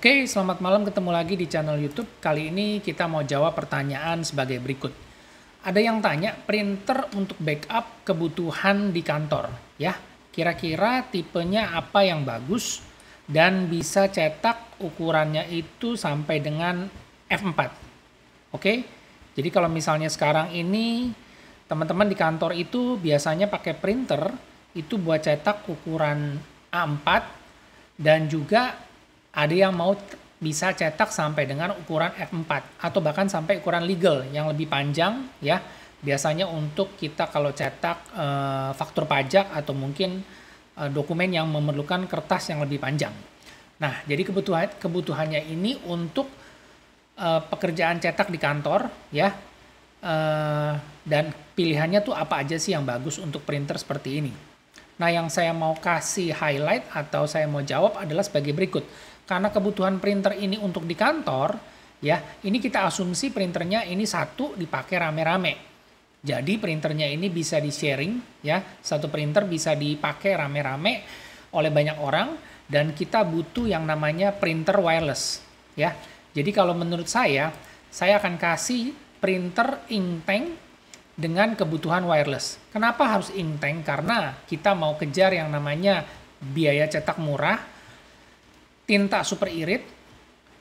Oke, selamat malam, ketemu lagi di channel YouTube. Kali ini kita mau jawab pertanyaan sebagai berikut. Ada yang tanya printer untuk backup kebutuhan di kantor, ya. Kira-kira tipenya apa yang bagus dan bisa cetak ukurannya itu sampai dengan F4. Oke. Jadi kalau misalnya sekarang ini teman-teman di kantor itu biasanya pakai printer itu buat cetak ukuran A4 dan juga ada yang mau bisa cetak sampai dengan ukuran F4 atau bahkan sampai ukuran legal yang lebih panjang ya. Biasanya untuk kita kalau cetak faktur pajak atau mungkin dokumen yang memerlukan kertas yang lebih panjang. Nah, jadi kebutuhannya ini untuk pekerjaan cetak di kantor ya. Dan pilihannya tuh apa aja sih yang bagus untuk printer seperti ini. Nah, yang saya mau kasih highlight atau saya mau jawab adalah sebagai berikut. Karena kebutuhan printer ini untuk di kantor, ya, ini kita asumsi printernya ini satu dipakai rame-rame. Jadi printernya ini bisa di-sharing, ya, satu printer bisa dipakai rame-rame oleh banyak orang dan kita butuh yang namanya printer wireless, ya. Jadi kalau menurut saya akan kasih printer inktank dengan kebutuhan wireless. Kenapa harus inktank? Karena kita mau kejar yang namanya biaya cetak murah, tinta super irit,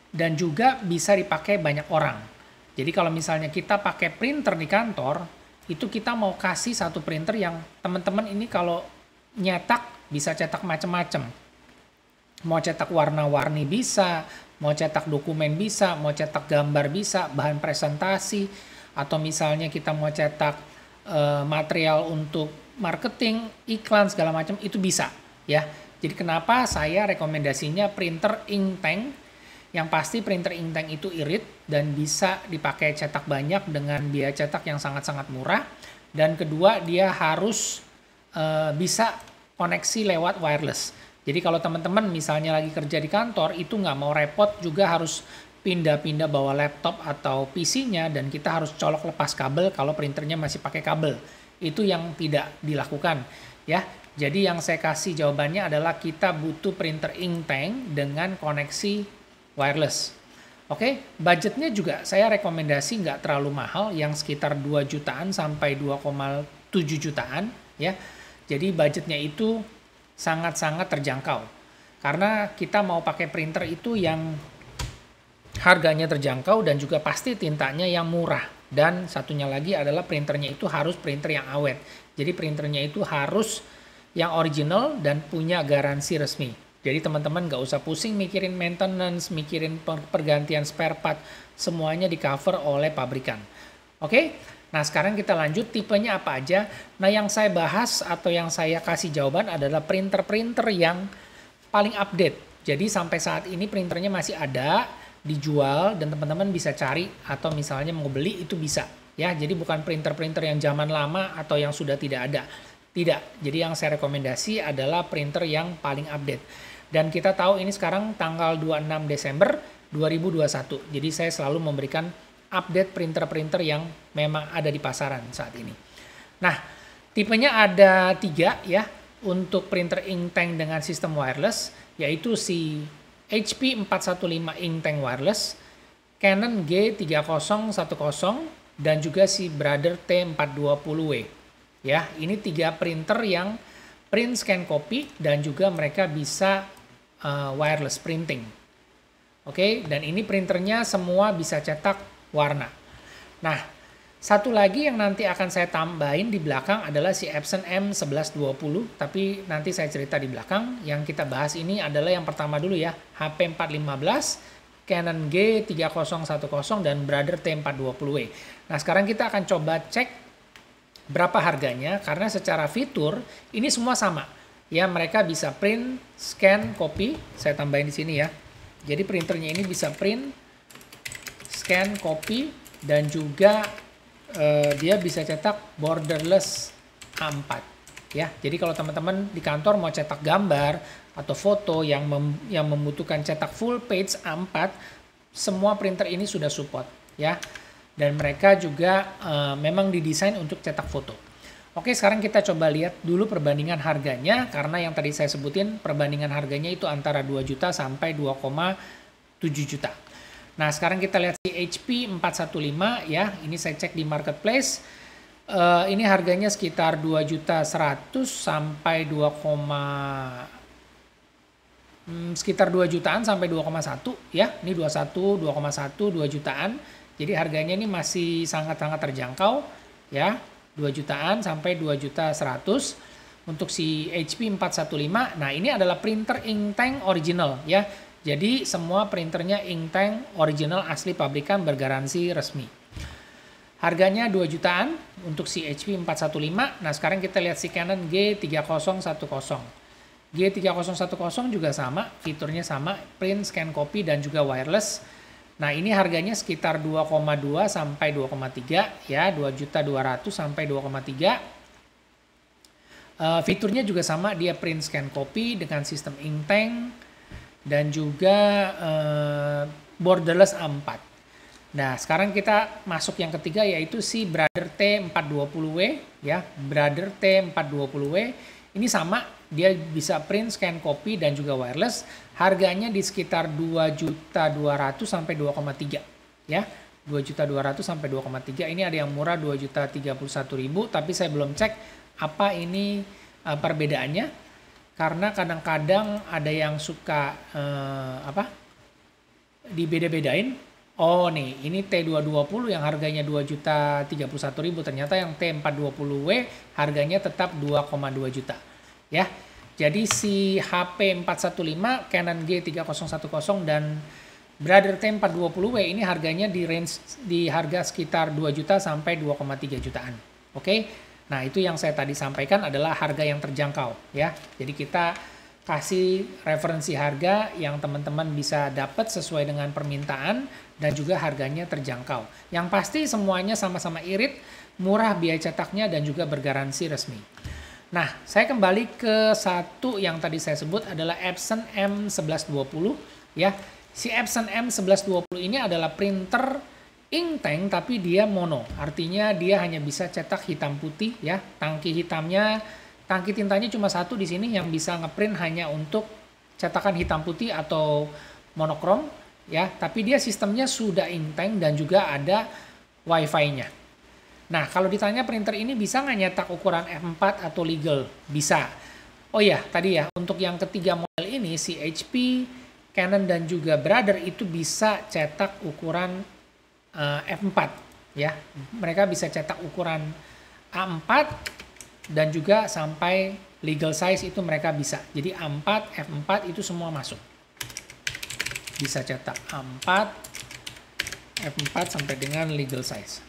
dan juga bisa dipakai banyak orang. Jadi kalau misalnya kita pakai printer di kantor, itu kita mau kasih satu printer yang teman-teman ini kalau nyetak bisa cetak macam-macam. Mau cetak warna-warni bisa, mau cetak dokumen bisa, mau cetak gambar bisa, bahan presentasi, atau misalnya kita mau cetak material untuk marketing, iklan segala macam itu bisa ya. Jadi kenapa saya rekomendasinya printer inktank, yang pasti printer inktank itu irit dan bisa dipakai cetak banyak dengan biaya cetak yang sangat-sangat murah. Dan kedua dia harus bisa koneksi lewat wireless. Jadi kalau teman-teman misalnya lagi kerja di kantor itu nggak mau repot juga harus pindah-pindah bawa laptop atau PC-nya dan kita harus colok lepas kabel kalau printernya masih pakai kabel. Itu yang tidak dilakukan ya. Jadi yang saya kasih jawabannya adalah kita butuh printer inktank dengan koneksi wireless. Oke, budgetnya juga saya rekomendasi nggak terlalu mahal, yang sekitar 2 jutaan sampai 2,7 jutaan ya. Jadi budgetnya itu sangat-sangat terjangkau. Karena kita mau pakai printer itu yang harganya terjangkau dan juga pasti tintanya yang murah. Dan satunya lagi adalah printernya itu harus printer yang awet. Jadi printernya itu harus yang original dan punya garansi resmi. Jadi teman-teman nggak usah pusing mikirin maintenance, mikirin pergantian spare part, semuanya di cover oleh pabrikan. Oke, nah sekarang kita lanjut tipenya apa aja. Nah yang saya bahas atau yang saya kasih jawaban adalah printer-printer yang paling update. Jadi sampai saat ini printernya masih ada, dijual dan teman-teman bisa cari atau misalnya mau beli itu bisa. Ya, jadi bukan printer-printer yang zaman lama atau yang sudah tidak ada. Tidak, jadi yang saya rekomendasi adalah printer yang paling update. Dan kita tahu ini sekarang tanggal 26 Desember 2021. Jadi saya selalu memberikan update printer-printer yang memang ada di pasaran saat ini. Nah, tipenya ada 3 ya untuk printer inktank dengan sistem wireless, yaitu si HP 415 inktank wireless, Canon G3010, dan juga si Brother T420W. Ya, ini 3 printer yang print scan copy dan juga mereka bisa wireless printing. Oke, dan ini printernya semua bisa cetak warna. Nah, satu lagi yang nanti akan saya tambahin di belakang adalah si Epson M1120, tapi nanti saya cerita di belakang. Yang kita bahas ini adalah yang pertama dulu ya, HP 415, Canon G3010 dan Brother T420W. Nah, sekarang kita akan coba cek berapa harganya, karena secara fitur ini semua sama ya, mereka bisa print, scan, copy. Saya tambahin di sini ya. Jadi printernya ini bisa print, scan, copy, dan juga dia bisa cetak borderless A4 ya. Jadi kalau teman-teman di kantor mau cetak gambar atau foto yang membutuhkan cetak full page A4, semua printer ini sudah support ya. Dan mereka juga memang didesain untuk cetak foto. Oke, sekarang kita coba lihat dulu perbandingan harganya, karena yang tadi saya sebutin perbandingan harganya itu antara 2 juta sampai 2,7 juta. Nah, sekarang kita lihat si HP 415 ya. Ini saya cek di marketplace. Ini harganya sekitar 2.100.000 sampai sekitar 2 jutaan sampai 2,1 ya. Ini 21, 2,1, 2 jutaan. Jadi harganya ini masih sangat-sangat terjangkau ya. 2 jutaan sampai 2.100.000 untuk si HP 415. Nah, ini adalah printer Inktank original ya. Jadi semua printernya Inktank original asli pabrikan bergaransi resmi. Harganya 2 jutaan untuk si HP 415. Nah, sekarang kita lihat si Canon G3010. G3010 juga sama, fiturnya sama, print, scan, copy, dan juga wireless. Nah, ini harganya sekitar 2,2 sampai 2,3 ya, 2.200.000 sampai 2,3. Fiturnya juga sama, dia print, scan, copy dengan sistem Inktank dan juga borderless A4. Nah, sekarang kita masuk yang ketiga yaitu si Brother T420W ya, Brother T420W. Ini sama, dia bisa print, scan, copy, dan juga wireless. Harganya di sekitar 2.200.000 sampai 2,3 ya. 2.200.000 sampai 2,3. Ini ada yang murah 2.031.000, tapi saya belum cek apa ini perbedaannya. Karena kadang-kadang ada yang suka dibeda-bedain. Oh nih, ini T220 yang harganya 2.031.000, ternyata yang T420W harganya tetap 2,2 juta. Ya. Jadi si HP 415, Canon G3010 dan Brother T420W ini harganya di harga sekitar 2 juta sampai 2,3 jutaan. Oke. Nah, itu yang saya tadi sampaikan adalah harga yang terjangkau ya. Jadi kita kasih referensi harga yang teman-teman bisa dapat sesuai dengan permintaan dan juga harganya terjangkau. Yang pasti semuanya sama-sama irit, murah biaya cetaknya dan juga bergaransi resmi. Nah, saya kembali ke satu yang tadi saya sebut adalah Epson M1120 ya. Si Epson M1120 ini adalah printer Inktank tapi dia mono. Artinya dia hanya bisa cetak hitam putih ya. Tangki tintanya cuma satu di sini yang bisa ngeprint hanya untuk cetakan hitam putih atau monokrom ya, tapi dia sistemnya sudah Inktank dan juga ada Wi-Fi-nya. Nah, kalau ditanya printer ini bisa nggak nyetak ukuran F4 atau legal? Bisa. Oh ya, tadi ya, untuk yang ketiga model ini si HP, Canon dan juga Brother itu bisa cetak ukuran F4 ya. Mereka bisa cetak ukuran A4 dan juga sampai legal size itu mereka bisa. Jadi A4, F4 itu semua masuk. Bisa cetak A4, F4 sampai dengan legal size.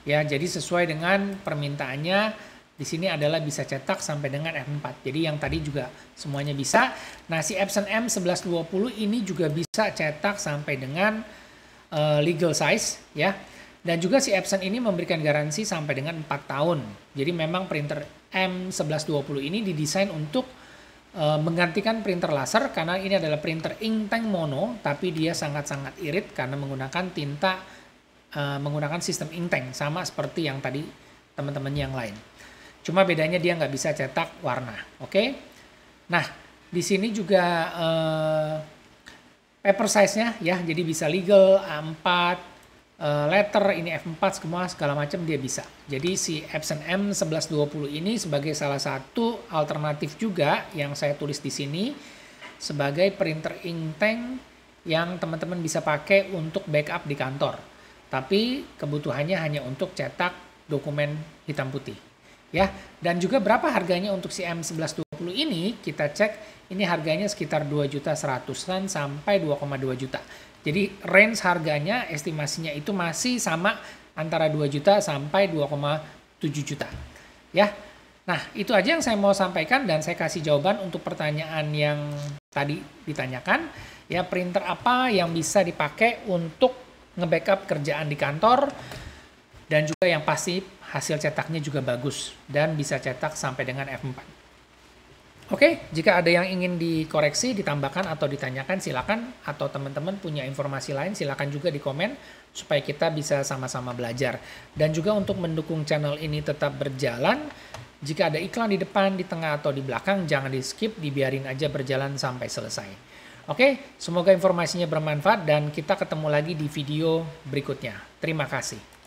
Ya, jadi sesuai dengan permintaannya di sini adalah bisa cetak sampai dengan F4. Jadi yang tadi juga semuanya bisa. Nah, si Epson M1120 ini juga bisa cetak sampai dengan legal size ya. Dan juga si Epson ini memberikan garansi sampai dengan 4 tahun. Jadi memang printer M1120 ini didesain untuk menggantikan printer laser karena ini adalah printer Inktank mono, tapi dia sangat-sangat irit karena menggunakan tinta, menggunakan sistem Inktank sama seperti yang tadi teman-teman yang lain. Cuma bedanya dia nggak bisa cetak warna, oke? Nah, di sini juga paper size-nya ya, jadi bisa legal, A4, letter, ini F4, semua segala macam dia bisa. Jadi si Epson M1120 ini sebagai salah satu alternatif juga yang saya tulis di sini sebagai printer Inktank yang teman-teman bisa pakai untuk backup di kantor. Tapi kebutuhannya hanya untuk cetak dokumen hitam putih. Ya, dan juga berapa harganya untuk si M1120 ini? Kita cek, ini harganya sekitar 2.100.000 sampai 2,2 juta. Jadi range harganya estimasinya itu masih sama antara 2 juta sampai 2,7 juta. Ya. Nah, itu aja yang saya mau sampaikan dan saya kasih jawaban untuk pertanyaan yang tadi ditanyakan. Ya, printer apa yang bisa dipakai untuk nge-backup kerjaan di kantor dan juga yang pasti hasil cetaknya juga bagus dan bisa cetak sampai dengan F4. Oke, jika ada yang ingin dikoreksi, ditambahkan atau ditanyakan silakan, atau teman-teman punya informasi lain silakan juga di komen supaya kita bisa sama-sama belajar. Dan juga untuk mendukung channel ini tetap berjalan, jika ada iklan di depan, di tengah atau di belakang jangan di skip, dibiarin aja berjalan sampai selesai. Oke, semoga informasinya bermanfaat dan kita ketemu lagi di video berikutnya. Terima kasih.